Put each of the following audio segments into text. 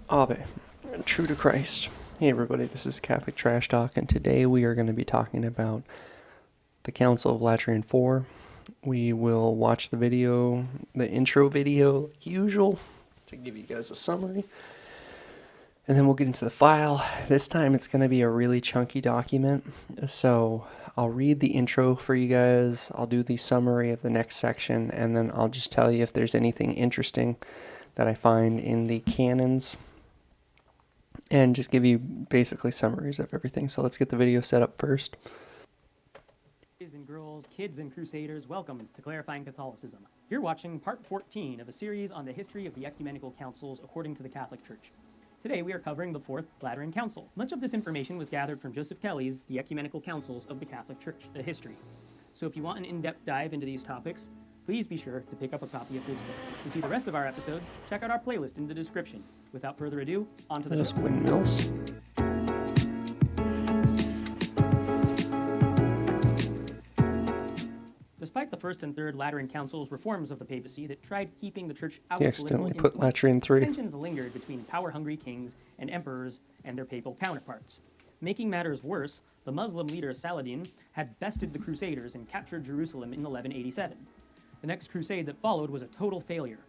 Ave, true to Christ. Hey everybody, this is Catholic Trash Talk, and today we are going to be talking about the Council of Lateran 4. We will watch the video, the intro video, like usual, to give you guys a summary. And then we'll get into the file. This time it's going to be a really chunky document, so I'll read the intro for you guys, I'll do the summary of the next section, and then I'll just tell you if there's anything interesting that I find in the canons, and just give you basically summaries of everything. So let's get the video set up first. Boys and girls, kids and crusaders, welcome to Clarifying Catholicism. You're watching part 14 of a series on the history of the ecumenical councils according to the Catholic Church. Today we are covering the Fourth Lateran Council. Much of this information was gathered from Joseph Kelly's The Ecumenical Councils of the Catholic Church, a history. So if you want an in-depth dive into these topics, please be sure to pick up a copy of this book. To see the rest of our episodes, check out our playlist in the description. Without further ado, on to the There's show. windmills. Despite the First and Third Lateran Councils' reforms of the papacy that tried keeping the church out He of accidentally political put Lateran 3. tensions lingered between power-hungry kings and emperors and their papal counterparts. Making matters worse, the Muslim leader Saladin had bested the Crusaders and captured Jerusalem in 1187. The next crusade that followed was a total failure.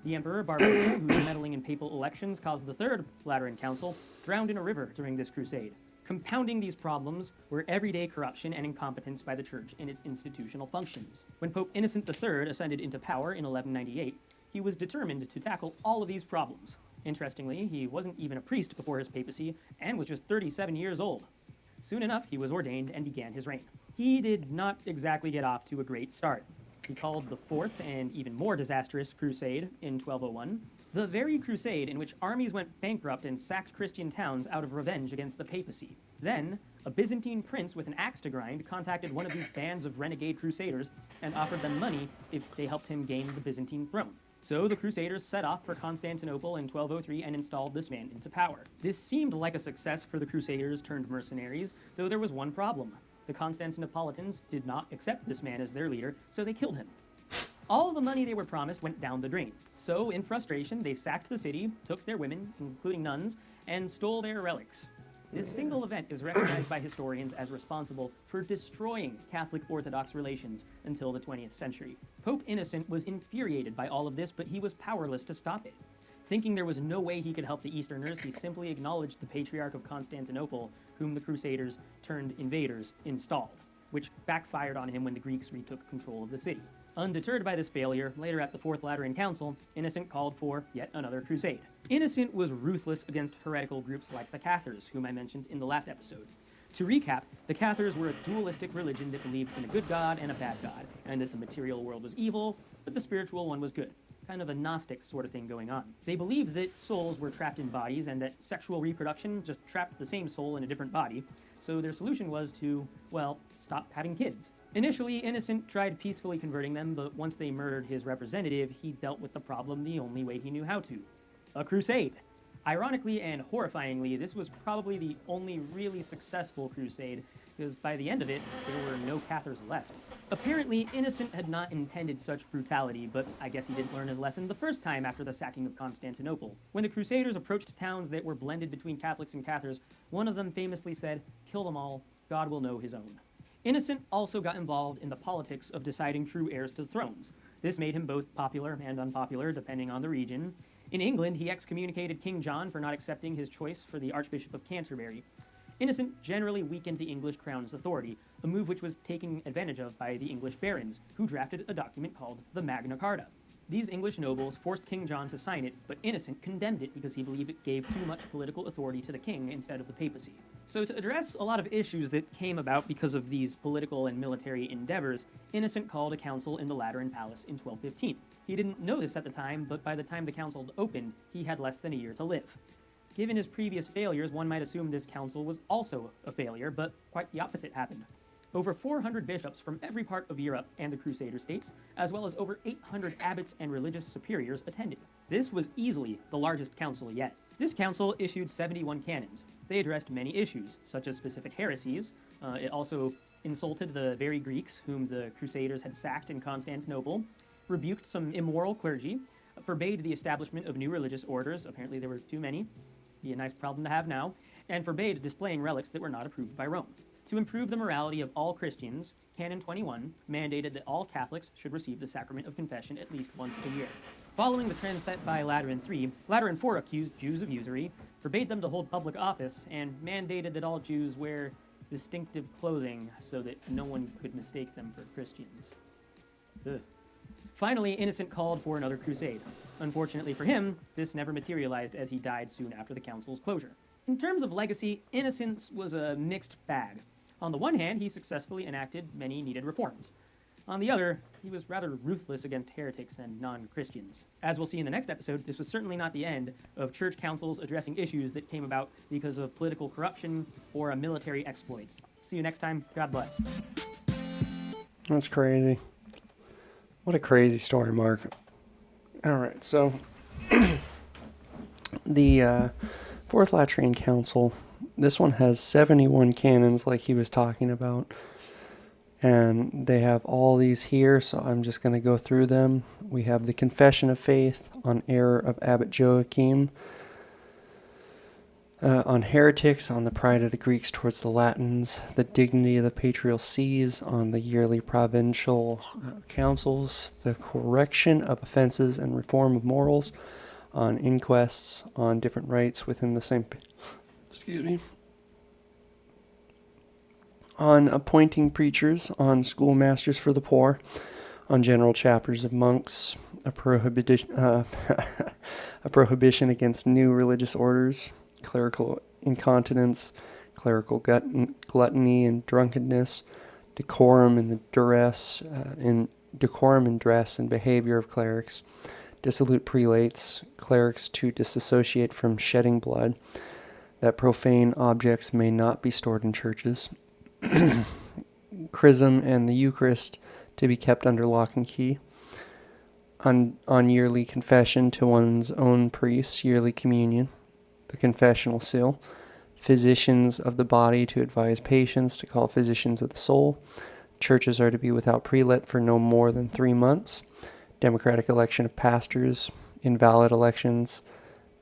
The Emperor Barbarossa, who was meddling in papal elections, caused the Third Lateran Council drowned in a river during this crusade. Compounding these problems were everyday corruption and incompetence by the Church in its institutional functions. When Pope Innocent III ascended into power in 1198, he was determined to tackle all of these problems. Interestingly, he wasn't even a priest before his papacy and was just 37 years old. Soon enough, he was ordained and began his reign. He did not exactly get off to a great start. He called the Fourth and even more disastrous crusade in 1201, the very crusade in which armies went bankrupt and sacked Christian towns out of revenge against the papacy. Then, a Byzantine prince with an axe to grind contacted one of these bands of renegade crusaders and offered them money if they helped him gain the Byzantine throne. So the Crusaders set off for Constantinople in 1203 and installed this man into power. This seemed like a success for the Crusaders turned mercenaries, though there was one problem. The Constantinopolitans did not accept this man as their leader, so they killed him. All the money they were promised went down the drain. So, in frustration, they sacked the city, took their women, including nuns, and stole their relics. This single event is recognized by historians as responsible for destroying Catholic Orthodox relations until the 20th century. Pope Innocent was infuriated by all of this, but he was powerless to stop it. Thinking there was no way he could help the Easterners, he simply acknowledged the Patriarch of Constantinople, whom the Crusaders turned invaders installed, which backfired on him when the Greeks retook control of the city. Undeterred by this failure, later at the Fourth Lateran Council, Innocent called for yet another crusade. Innocent was ruthless against heretical groups like the Cathars, whom I mentioned in the last episode. To recap, the Cathars were a dualistic religion that believed in a good god and a bad god, and that the material world was evil, but the spiritual one was good. Kind of a Gnostic sort of thing going on. They believed that souls were trapped in bodies and that sexual reproduction just trapped the same soul in a different body, so their solution was to, well, stop having kids. Initially, Innocent tried peacefully converting them, but once they murdered his representative, he dealt with the problem the only way he knew how to. A crusade. Ironically and horrifyingly, this was probably the only really successful crusade, because by the end of it, there were no Cathars left. Apparently, Innocent had not intended such brutality, but I guess he didn't learn his lesson the first time after the sacking of Constantinople. When the Crusaders approached towns that were blended between Catholics and Cathars, one of them famously said, "Kill them all, God will know his own." Innocent also got involved in the politics of deciding true heirs to thrones. This made him both popular and unpopular, depending on the region. In England, he excommunicated King John for not accepting his choice for the Archbishop of Canterbury. Innocent generally weakened the English crown's authority, a move which was taken advantage of by the English barons, who drafted a document called the Magna Carta. These English nobles forced King John to sign it, but Innocent condemned it because he believed it gave too much political authority to the king instead of the papacy. So to address a lot of issues that came about because of these political and military endeavors, Innocent called a council in the Lateran Palace in 1215. He didn't know this at the time, but by the time the council opened, he had less than a year to live. Given his previous failures, one might assume this council was also a failure, but quite the opposite happened. Over 400 bishops from every part of Europe and the Crusader states, as well as over 800 abbots and religious superiors attended. This was easily the largest council yet. This council issued 71 canons. They addressed many issues, such as specific heresies. It also insulted the very Greeks whom the Crusaders had sacked in Constantinople, rebuked some immoral clergy, forbade the establishment of new religious orders. Apparently there were too many. Be a nice problem to have now. And forbade displaying relics that were not approved by Rome. To improve the morality of all Christians, Canon 21 mandated that all Catholics should receive the sacrament of confession at least once a year. Following the trend set by Lateran 3, Lateran 4 accused Jews of usury, forbade them to hold public office, and mandated that all Jews wear distinctive clothing so that no one could mistake them for Christians. Ugh. Finally, Innocent called for another crusade. Unfortunately for him, this never materialized as he died soon after the council's closure. In terms of legacy, Innocent was a mixed bag. On the one hand, he successfully enacted many needed reforms. On the other, he was rather ruthless against heretics and non-Christians. As we'll see in the next episode, this was certainly not the end of church councils addressing issues that came about because of political corruption or military exploits. See you next time. God bless. That's crazy. What a crazy story, Mark. All right, so the Fourth Lateran Council, this one has 71 canons like he was talking about. And they have all these here, so I'm just going to go through them. We have the Confession of Faith on error of Abbot Joachim, on heretics, on the pride of the Greeks towards the Latins, the dignity of the patrial sees, on the yearly provincial councils, the correction of offenses and reform of morals, on inquests, on different rites within the same... on appointing preachers, on schoolmasters for the poor, on general chapters of monks, a prohibition against new religious orders, clerical incontinence, clerical gluttony and drunkenness, decorum in dress and behavior of clerics, dissolute prelates, clerics to disassociate from shedding blood, that profane objects may not be stored in churches, chrism and the Eucharist to be kept under lock and key, on yearly confession to one's own priest, yearly communion, the confessional seal, physicians of the body to advise patients to call physicians of the soul, churches are to be without prelate for no more than 3 months, democratic election of pastors, invalid elections,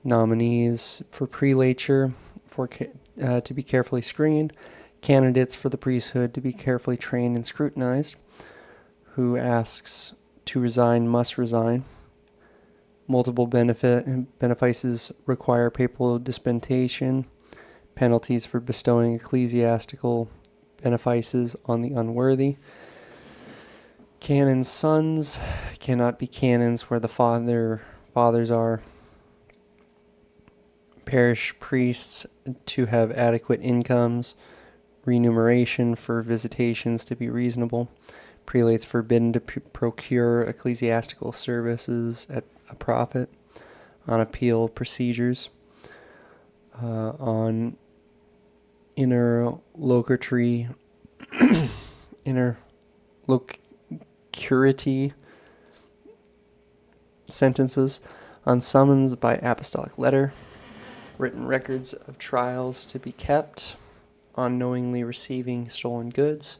nominees for prelature to be carefully screened, candidates for the priesthood to be carefully trained and scrutinized. Who asks to resign must resign. Multiple benefices require papal dispensation. Penalties for bestowing ecclesiastical benefices on the unworthy. Canons' sons cannot be canons where the fathers are. Parish priests to have adequate incomes. Remuneration for visitations to be reasonable. Prelates forbidden to procure ecclesiastical services at a profit. On appeal procedures. On interlocutory sentences. On summons by apostolic letter. Written records of trials to be kept. On knowingly receiving stolen goods.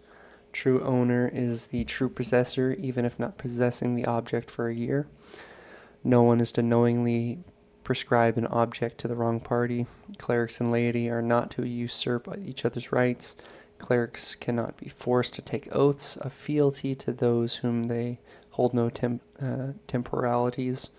True owner is the true possessor, even if not possessing the object for a year. No one is to knowingly prescribe an object to the wrong party. Clerics and laity are not to usurp each other's rights. Clerics cannot be forced to take oaths of fealty to those whom they hold no temporalities.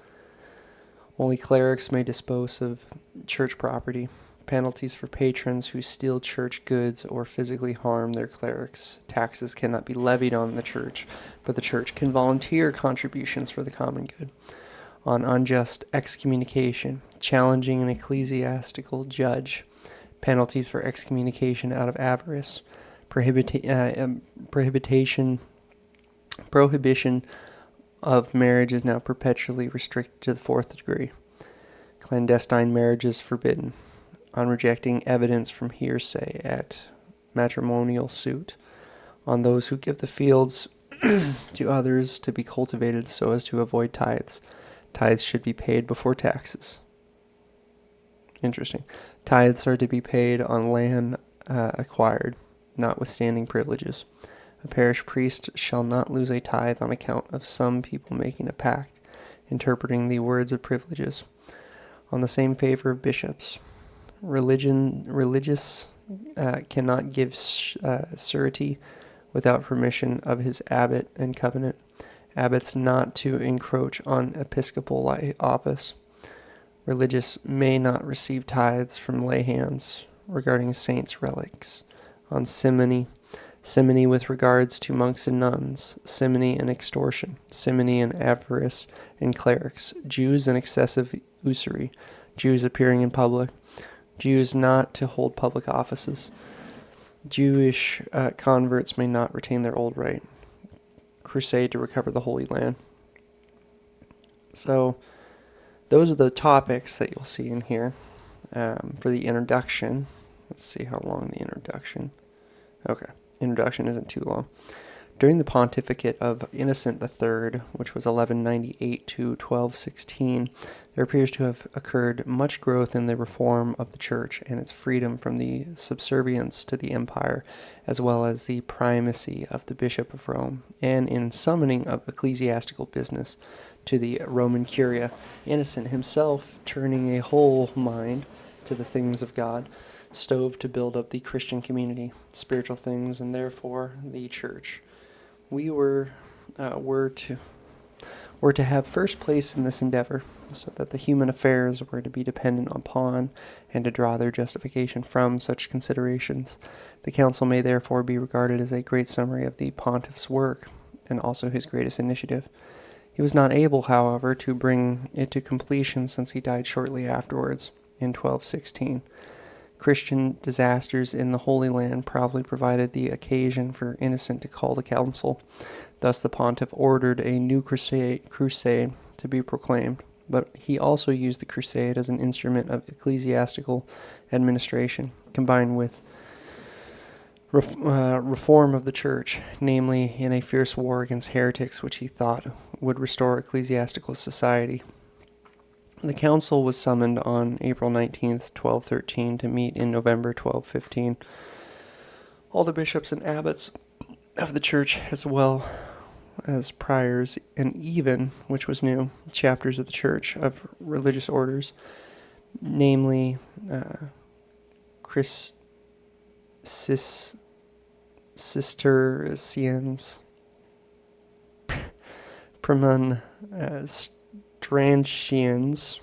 Only clerics may dispose of church property. Penalties for patrons who steal church goods or physically harm their clerics. Taxes cannot be levied on the church, but the church can volunteer contributions for the common good. On unjust excommunication, challenging an ecclesiastical judge. Penalties for excommunication out of avarice. Prohibition of marriage is now perpetually restricted to the 4th degree. Clandestine marriage is forbidden. On rejecting evidence from hearsay at matrimonial suit. On those who give the fields to others to be cultivated so as to avoid tithes. Tithes should be paid before taxes. Interesting. Tithes are to be paid on land acquired, notwithstanding privileges. A parish priest shall not lose a tithe on account of some people making a pact. interpreting the words of privileges. On the same favor of bishops. Religious cannot give surety without permission of his abbot and covenant. Abbots not to encroach on episcopal office. Religious may not receive tithes from lay hands regarding saints' relics. On simony with regards to monks and nuns, simony and extortion, simony and avarice in clerics, Jews and excessive usury, Jews appearing in public, Jews not to hold public offices. Jewish converts may not retain their old right. Crusade to recover the Holy Land. So, those are the topics that you'll see in here for the introduction. Let's see how long the introduction. Okay, introduction isn't too long. During the pontificate of Innocent III, which was 1198 to 1216, there appears to have occurred much growth in the reform of the Church and its freedom from the subservience to the empire, as well as the primacy of the Bishop of Rome, and in summoning of ecclesiastical business to the Roman Curia, Innocent himself, turning a whole mind to the things of God, strove to build up the Christian community, spiritual things, and therefore the Church. We were to have first place in this endeavor, so that the human affairs were to be dependent upon and to draw their justification from such considerations. The council may therefore be regarded as a great summary of the pontiff's work, and also his greatest initiative. He was not able, however, to bring it to completion, since he died shortly afterwards, in 1216. Christian disasters in the Holy Land probably provided the occasion for Innocent to call the council. Thus the pontiff ordered a new crusade to be proclaimed, but he also used the crusade as an instrument of ecclesiastical administration, combined with reform of the Church, namely in a fierce war against heretics, which he thought would restore ecclesiastical society. The council was summoned on April 19th, 1213, to meet in November 1215. All the bishops and abbots of the Church, as well as priors, and even, which was new, chapters of the Church of religious orders, namely Cistercians, Premonstratensians,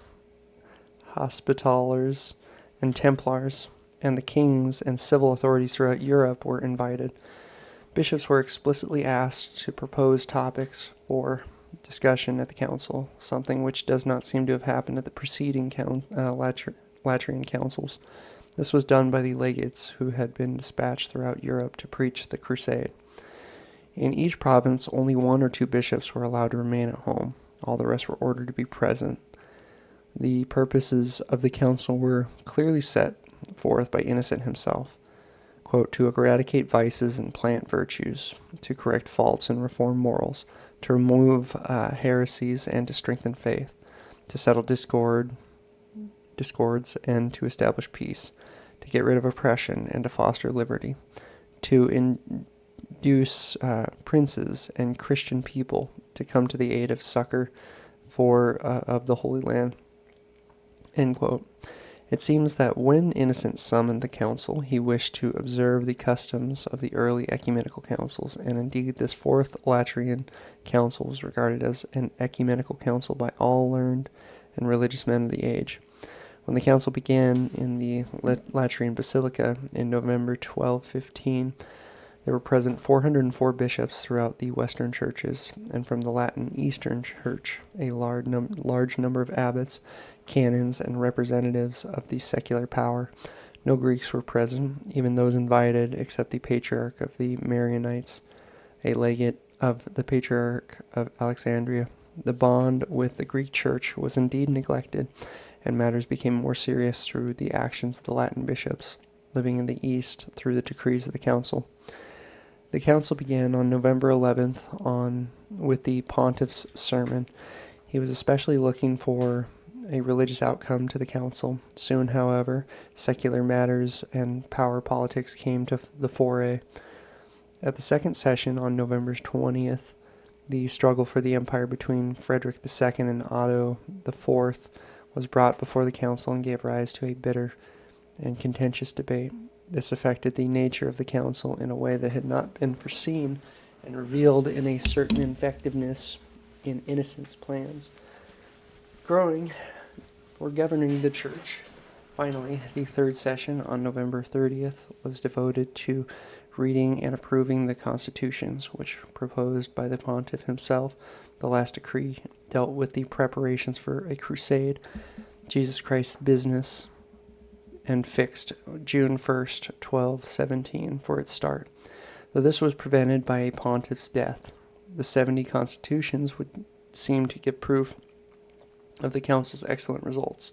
Hospitallers, and Templars, and the kings and civil authorities throughout Europe were invited. Bishops were explicitly asked to propose topics for discussion at the council, something which does not seem to have happened at the preceding Lateran councils. This was done by the legates who had been dispatched throughout Europe to preach the crusade. In each province, only one or two bishops were allowed to remain at home. All the rest were ordered to be present. The purposes of the council were clearly set forth by Innocent himself. Quote, to eradicate vices and plant virtues, to correct faults and reform morals, to remove heresies and to strengthen faith, to settle discords and to establish peace, to get rid of oppression and to foster liberty, to induce princes and Christian people to come to the aid of succor of the Holy Land. End quote. It seems that when Innocent summoned the council, he wished to observe the customs of the early ecumenical councils, and indeed this fourth Lateran council was regarded as an ecumenical council by all learned and religious men of the age. When the council began in the Lateran Basilica in November 1215, there were present 404 bishops throughout the Western churches, and from the Latin Eastern Church, a large number of abbots, canons, and representatives of the secular power. No Greeks were present, even those invited, except the Patriarch of the Marianites, a legate of the Patriarch of Alexandria. The bond with the Greek Church was indeed neglected, and matters became more serious through the actions of the Latin bishops living in the East through the decrees of the council. The council began on November 11th with the pontiff's sermon. He was especially looking for a religious outcome to the council. Soon, however, secular matters and power politics came to the foray. At the second session on November 20th, The struggle for the empire between Frederick II and Otto IV was brought before the council and gave rise to a bitter and contentious debate. This affected the nature of the council in a way that had not been foreseen and revealed in a certain effectiveness in Innocent's plans growing for governing the church. Finally, the third session on November 30th was devoted to reading and approving the constitutions, which proposed by the pontiff himself. The last decree dealt with the preparations for a crusade, Jesus Christ's business, and fixed June 1st, 1217 for its start. Though this was prevented by a pontiff's death, the 70 constitutions would seem to give proof of the council's excellent results.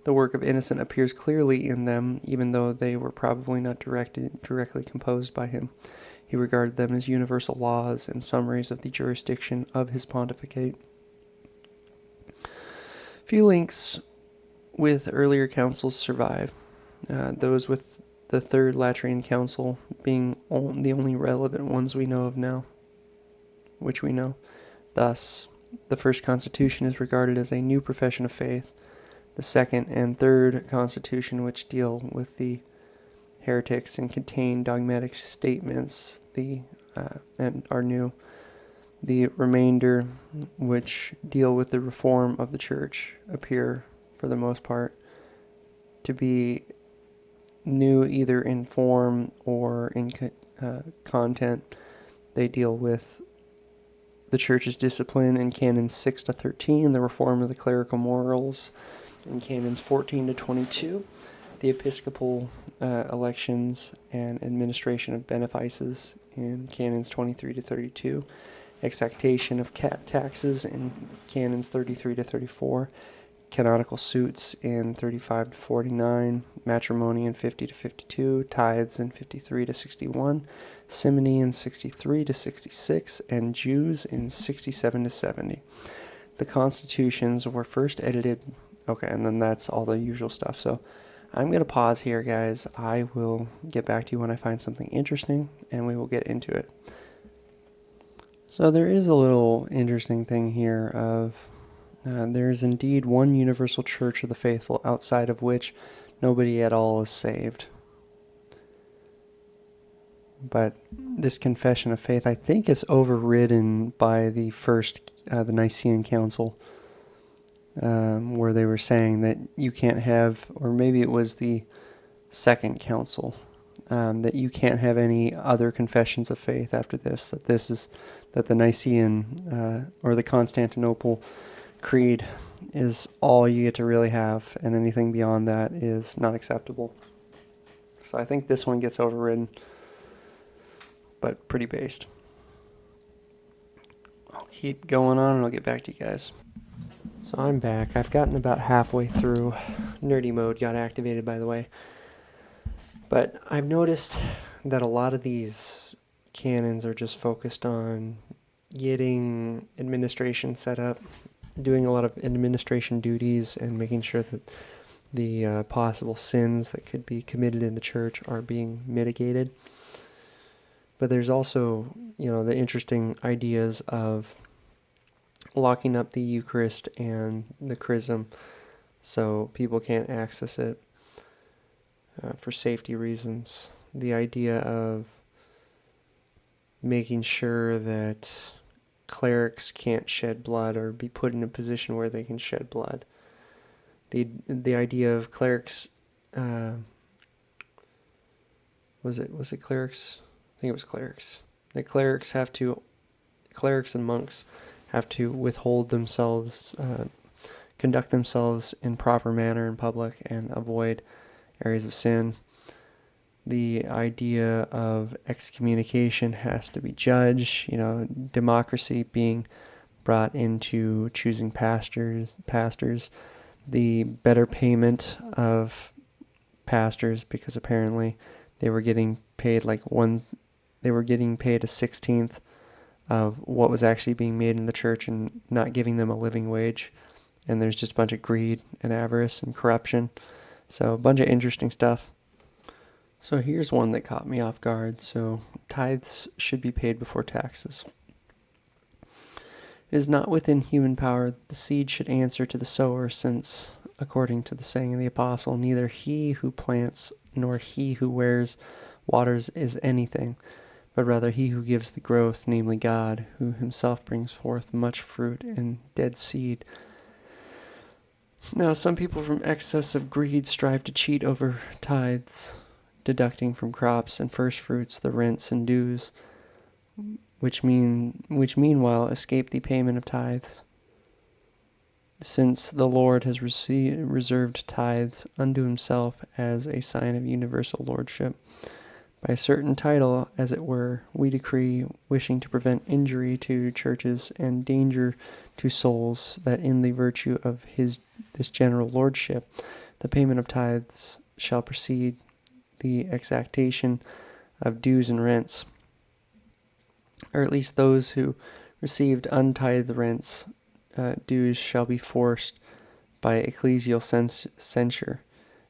The work of Innocent appears clearly in them, even though they were probably not directly composed by him. He regarded them as universal laws and summaries of the jurisdiction of his pontificate. Few links with earlier councils survive, those with the Third Lateran Council being the only relevant ones we know of now, which we know. Thus, the first constitution is regarded as a new profession of faith. The second and third constitution, which deal with the heretics and contain dogmatic statements, and are new. The remainder, which deal with the reform of the church, appear, for the most part, to be new either in form or in content. They deal with the church's discipline in canons 6 to 13, the reform of the clerical morals in canons 14 to 22, the episcopal elections and administration of benefices in canons 23 to 32, exactation of taxes in canons 33 to 34, canonical suits in 35 to 49, matrimony in 50 to 52, tithes in 53 to 61, simony in 63 to 66, and Jews in 67 to 70. The constitutions were first edited. Okay, and then that's all the usual stuff. So I'm going to pause here, guys. I will get back to you when I find something interesting, and we will get into it. So there is a little interesting thing here of there is indeed one universal church of the faithful, outside of which nobody at all is saved. But this confession of faith, I think, is overridden by the Nicene Council, where they were saying that you can't have, or maybe it was the Second Council, that you can't have any other confessions of faith after this. That the Nicene or the Constantinople Creed is all you get to really have, and anything beyond that is not acceptable. So I think this one gets overridden, but pretty based. I'll keep going on and I'll get back to you guys. So I'm back. I've gotten about halfway through. Nerdy mode got activated, by the way. But I've noticed that a lot of these canons are just focused on getting administration set up, doing a lot of administration duties, and making sure that the possible sins that could be committed in the church are being mitigated. But there's also, the interesting ideas of locking up the Eucharist and the chrism so people can't access it for safety reasons. The idea of making sure that clerics can't shed blood or be put in a position where they can shed blood. The idea of clerics, was it clerics? I think it was clerics. That clerics and monks have to withhold themselves, conduct themselves in proper manner in public and avoid areas of sin. The idea of excommunication has to be judged, democracy being brought into choosing pastors, the better payment of pastors, because apparently they were getting paid they were getting paid a 16th of what was actually being made in the church and not giving them a living wage. And there's just a bunch of greed and avarice and corruption. So a bunch of interesting stuff. So here's one that caught me off guard. So tithes should be paid before taxes. It is not within human power that the seed should answer to the sower, since, according to the saying of the apostle, neither he who plants nor he who waters is anything, but rather he who gives the growth, namely God, who himself brings forth much fruit and dead seed. Now, some people from excess of greed strive to cheat over tithes, deducting from crops and first fruits the rents and dues, which meanwhile escape the payment of tithes. Since the Lord has reserved tithes unto himself as a sign of universal lordship, by a certain title, as it were, we decree, wishing to prevent injury to churches and danger to souls, that in the virtue of this general lordship, the payment of tithes shall precede the exactation of dues and rents, or at least those who received untithed rents, dues shall be forced by ecclesial censure,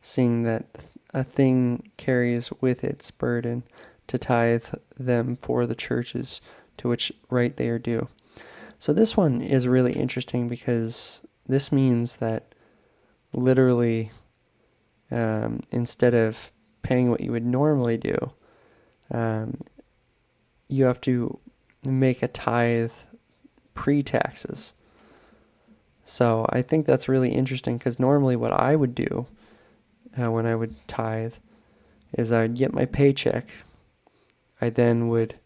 seeing that a thing carries with its burden to tithe them for the churches to which right they are due. So this one is really interesting because this means that literally, instead of paying what you would normally do, you have to make a tithe pre-taxes. So I think that's really interesting because normally what I would do when I would tithe is I'd get my paycheck. I then would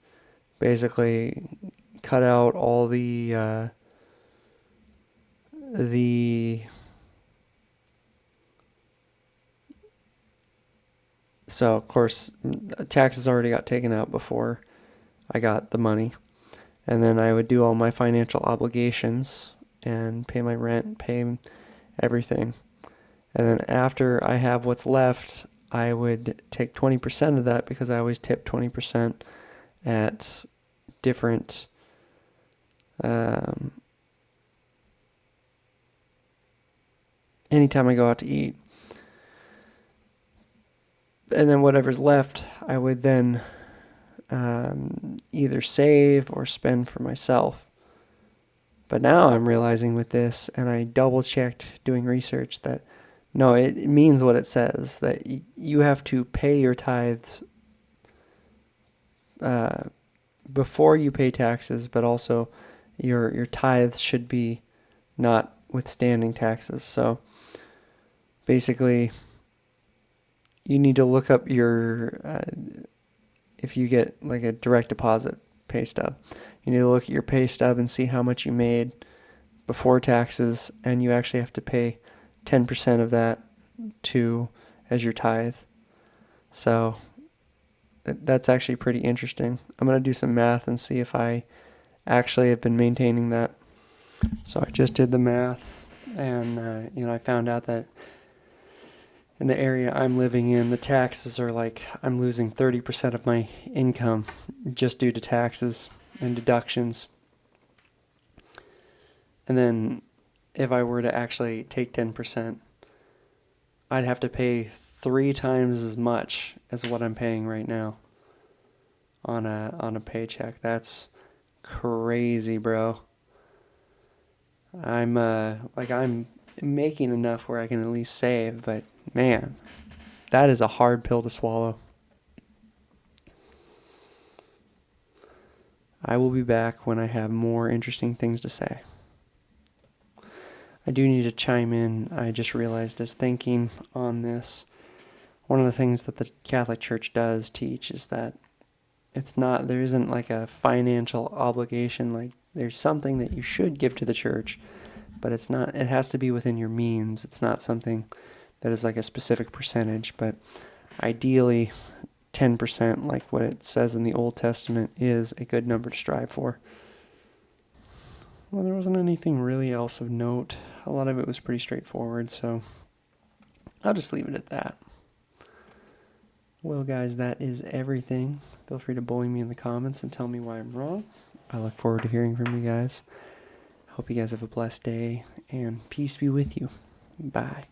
basically cut out all the so of course taxes already got taken out before I got the money, and then I would do all my financial obligations and pay my rent, pay everything. And then after I have what's left, I would take 20% of that, because I always tip 20% at different anytime I go out to eat. And then whatever's left, I would then either save or spend for myself. But now I'm realizing with this, and I double checked doing research, that no, it means what it says, that you have to pay your tithes before you pay taxes, but also your tithes should be notwithstanding taxes. So basically, you need to look up your, if you get like a direct deposit pay stub, you need to look at your pay stub and see how much you made before taxes, and you actually have to pay 10% of that as your tithe. So that's actually pretty interesting. I'm going to do some math and see if I actually have been maintaining that. So I just did the math, and I found out that in the area I'm living in, the taxes are like, I'm losing 30% of my income just due to taxes and deductions. And then if I were to actually take 10%, I'd have to pay 3 times as much as what I'm paying right now on a paycheck. That's crazy, bro. I'm making enough where I can at least save, but man, that is a hard pill to swallow. I will be back when I have more interesting things to say. I do need to chime in. I just realized as thinking on this, one of the things that the Catholic Church does teach is that there isn't like a financial obligation. Like, there's something that you should give to the church, but it has to be within your means. It's not something that is like a specific percentage, but ideally 10%, like what it says in the Old Testament, is a good number to strive for. Well, there wasn't anything really else of note. A lot of it was pretty straightforward, so I'll just leave it at that. Well, guys, that is everything. Feel free to bully me in the comments and tell me why I'm wrong. I look forward to hearing from you guys. Hope you guys have a blessed day, and peace be with you. Bye.